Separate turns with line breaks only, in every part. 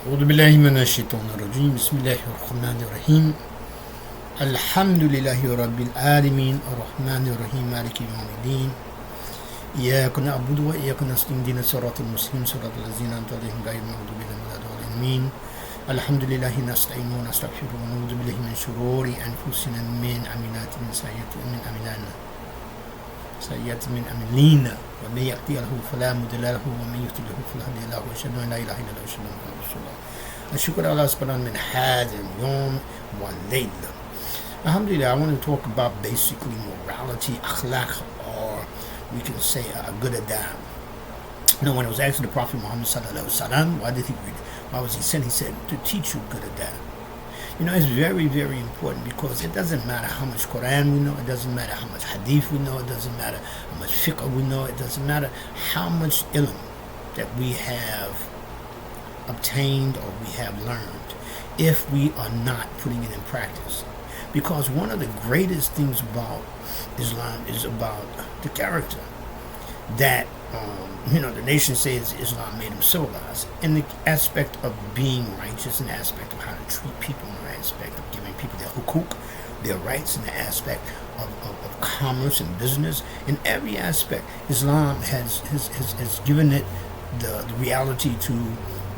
أعوذ بالله من الشيطان الرجيم بسم الله الرحمن الرحيم الحمد لله رب العالمين الرحمن الرحيم مالك يوم الدين إياك نعبد وإياك نستعين اهدنا الصراط المستقيم صراط الذين أنعمت عليهم غير المغضوب عليهم ولا الضالين الحمد لله نستعين ونستغفر ونعوذ بالله من شرور أنفسنا من عملات من سيئات من أملنا ومن يهدي له فلا مضل له ومن يضلل فلا هادي له وأشهد أن لا إله إلا الله وأشهد أن محمدا رسول الله الشكر على سبحانه من هذا اليوم والليلة. Alhamdulillah, I want to talk about basically morality, akhlaq, or we can say good adab. When it was asked the Prophet Muhammad sallallahu alaihi wasallam, why was he sent? He said to teach you good adab. It's very, very important because it doesn't matter how much Quran we know, it doesn't matter how much hadith we know, it doesn't matter how much fiqh we know, it doesn't matter how much ilm that we have obtained or we have learned if we are not putting it in practice. Because one of the greatest things about Islam is about the character that the nation says Islam made them civilized, in the aspect of being righteous, in the aspect of how to treat people, in the aspect of giving people their hukuk, their rights, in the aspect of commerce and business. In every aspect, Islam has given it the reality to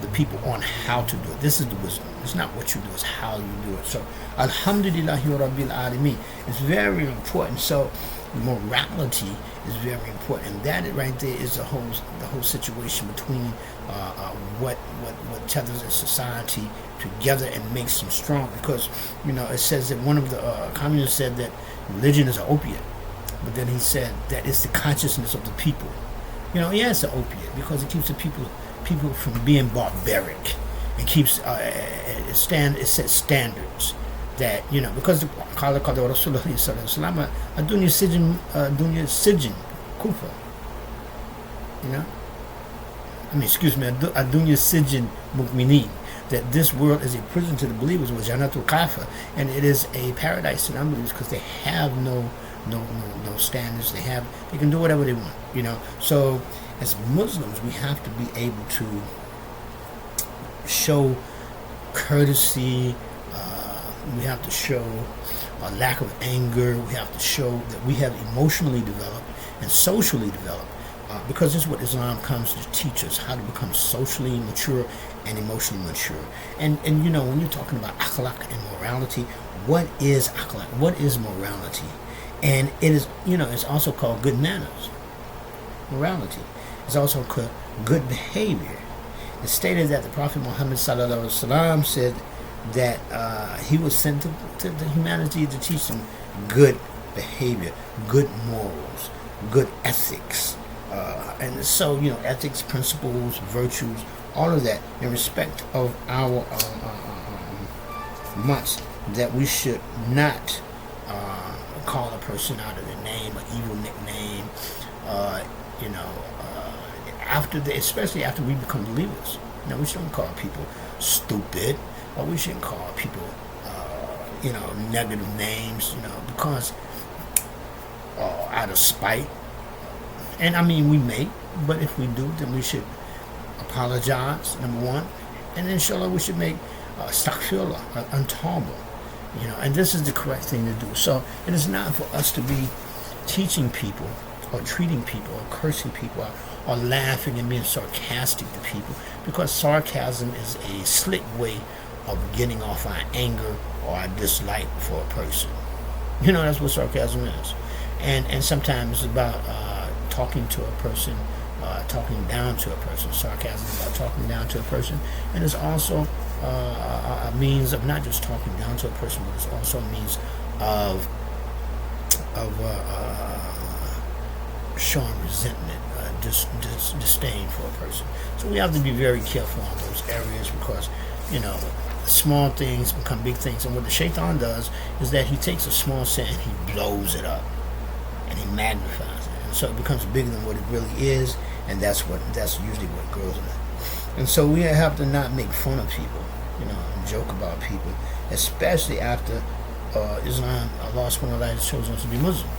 the people on how to do it. This is the wisdom. It's not what you do, it's how you do it. So, Alhamdulillahi Rabbil Alameen. It's very important. So, morality is very important, and that right there is the whole situation between what tethers a society together and makes them strong. Because it says that one of the communists said that religion is an opiate, but then he said that it's the consciousness of the people. It's an opiate because it keeps the people from being barbaric. It keeps it sets standards that because the Rasulullah sallallahu alaihi wasallam dunya sijin kufa. Dunya sijin mu'minin, that this world is a prison to the believers, was janatul kafa, and it is a paradise to unbelievers because they have no standards. They can do whatever they want. So as Muslims, we have to be able to show courtesy. We have to show a lack of anger. We have to show that we have emotionally developed and socially developed, because this is what Islam comes to teach us: how to become socially mature and emotionally mature. And when you're talking about akhlaq and morality, what is akhlaq? What is morality? And it is, it's also called good manners. Morality is also called good behavior. It's stated that the Prophet Muhammad sallallahu alaihi wasallam said that he was sent to the humanity to teach them good behavior, good morals, good ethics, and so ethics, principles, virtues, all of that in respect of our months, that we should not call a person out of their name, an evil nickname, especially after we become believers. We shouldn't call people stupid, or we shouldn't call people, negative names, because out of spite. And we may, but if we do, then we should apologize, number one, and inshallah we should make astaghfirullah, untawbah, and this is the correct thing to do. So it is not for us to be teaching people or treating people or cursing people or laughing and being sarcastic to people, because sarcasm is a slick way of getting off our anger or our dislike for a person. That's what sarcasm is. And sometimes it's about talking to a person, talking down to a person. Sarcasm is about talking down to a person, and it's also a means of not just talking down to a person, but it's also a means of showing resentment, disdain for a person. So we have to be very careful on those areas, because small things become big things. And what the shaitan does is that he takes a small sin and he blows it up and he magnifies it, and so it becomes bigger than what it really is, and that's usually what grows in it. And so we have to not make fun of people, and joke about people, especially after Islam, Allah subhanahu wa ta'ala has chosen us to be Muslim.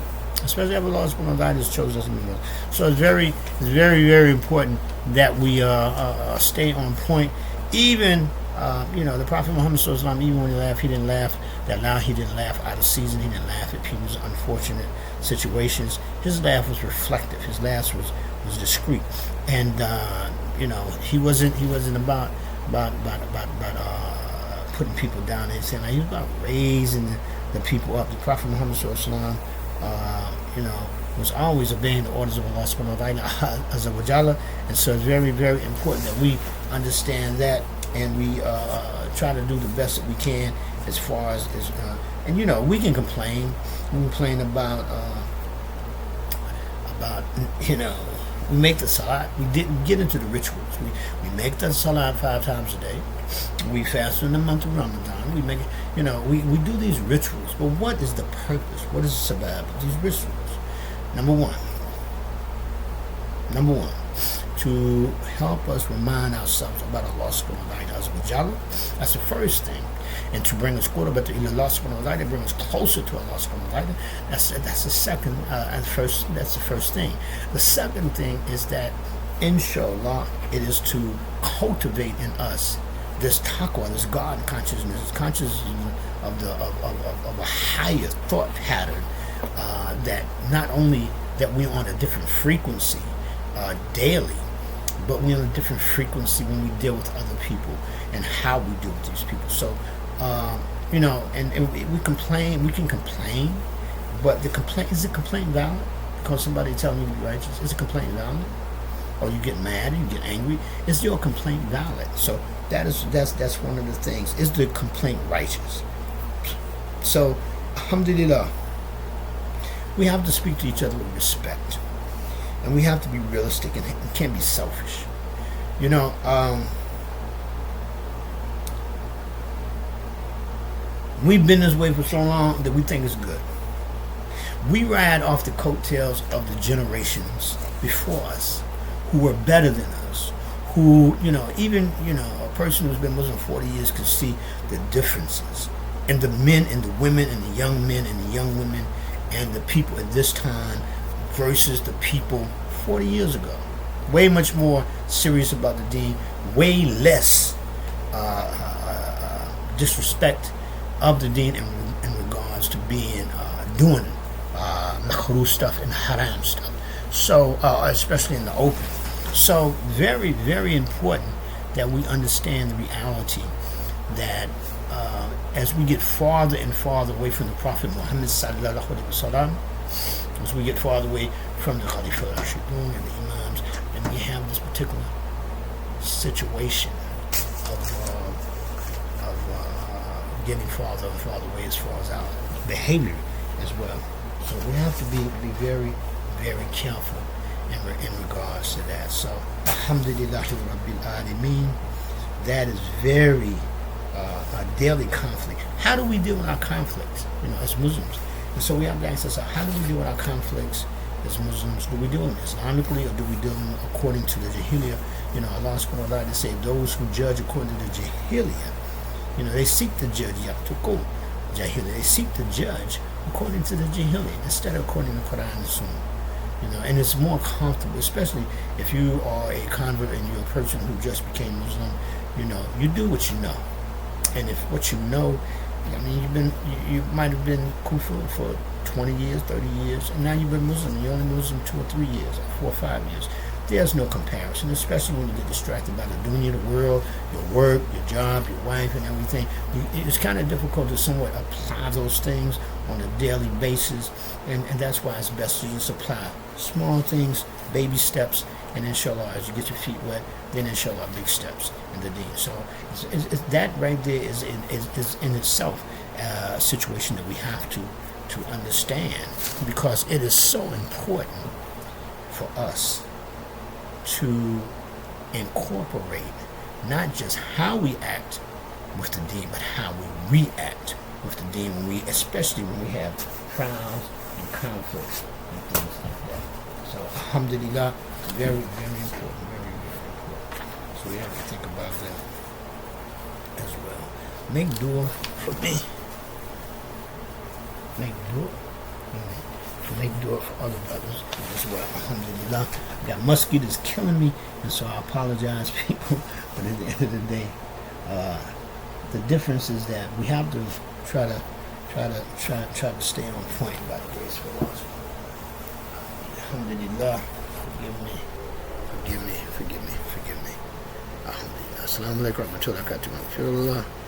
Especially after Allah subhanahu wa ta'ala has chosen us to be Muslim. So it's very, very important that we stay on point, even The Prophet Muhammad Sallallahu Alaihi Wasallam, even when he laughed, he didn't laugh that loud. He didn't laugh out of season. He didn't laugh at people's unfortunate situations. His laugh was reflective. His laugh was discreet, and he wasn't about putting people down and saying, he was about raising the people up. The Prophet Muhammad Sallallahu Alaihi Wasallam, was always obeying the orders of Allah Subhanahu wa Ta'ala, and so it's very, very important that we understand that, and we try to do the best that we can as far as we can complain. We complain about we make the salat. We didn't get into the rituals. We make the salat 5 times a day. We fast in the month of Ramadan. We make it, we do these rituals. But what is the purpose? What is the sabab of these rituals? Number one, to help us remind ourselves about Allah subhanahu wa ta'ala. That's the first thing. And to bring us closer to Allah subhanahu wa ta'ala, bring us closer to Allah subhanahu wa ta'ala. That's the second and first. That's the first thing. The second thing is that, inshallah, it is to cultivate in us this taqwa, this God consciousness, of a higher thought pattern. That not only that we're on a different frequency daily, but we're on a different frequency when we deal with other people and how we deal with these people. So, and we complain. We can complain, but is the complaint valid? Because somebody telling you to be righteous, is the complaint valid? Or you get mad, you get angry? Is your complaint valid? So that's one of the things. Is the complaint righteous? So, alhamdulillah, we have to speak to each other with respect, and we have to be realistic and can't be selfish. We've been this way for so long that we think it's good. We ride off the coattails of the generations before us who were better than us, who, even, a person who's been Muslim 40 years could see the differences in the men and the women and the young men and the young women and the people at this time versus the people 40 years ago. Way much more serious about the deen, way less disrespect of the deen in regards to doing makruh stuff and haram stuff. So, especially in the open. So, very, very important that we understand the reality that as we get farther and farther away from the Prophet Muhammad sallallahu alaihi wasallam, as we get farther away from the Khalifa al-Rashidun and the Imams, and we have this particular situation of getting farther and farther away as far as our behavior as well. So we have to be very, very careful in regards to that. So, alhamdulillahi rabbil alameen, that is very a daily conflict. How do we deal with our conflicts, as Muslims? And so we have to ask ourselves, how do we deal with our conflicts as Muslims? Do we deal them Islamically, or do we deal them according to the Jahiliyyah? Allah subhanahu wa ta'ala say, those who judge according to the Jahiliyyah, they seek to judge Yaqtuqul Jahiliyyah. They seek to judge according to the Jahiliyyah instead of according to Quran and Sunnah. And it's more comfortable, especially if you are a convert and you're a person who just became Muslim. You do what you know. And if what you know, you might have been kufr for 20 years, 30 years, and now you've been Muslim, and you're only Muslim 2 or 3 years, or 4 or 5 years. There's no comparison, especially when you get distracted by the dunya, the world, your work, your job, your wife, and everything. It's kind of difficult to somewhat apply those things on a daily basis, and that's why it's best to just apply small things, baby steps, and inshallah, as you get your feet wet, then inshallah, big steps in the deen. So it's that right there is in itself a situation that we have to understand, because it is so important for us to incorporate not just how we act with the deen, but how we react with the deen, especially when we have trials and conflicts and things like that. So, alhamdulillah, very, very important, very, very important. So we have to think about that as well. Make dua for me. Make dua. Make dua for other brothers as well. Alhamdulillah. That mosquito is killing me, and so I apologize, people. But at the end of the day, The difference is that we have to try to stay on point by the grace of Allah. Alhamdulillah. Forgive me. Alhamdulillah. Assalamu alaikum warahmatullahi wabarakatuh.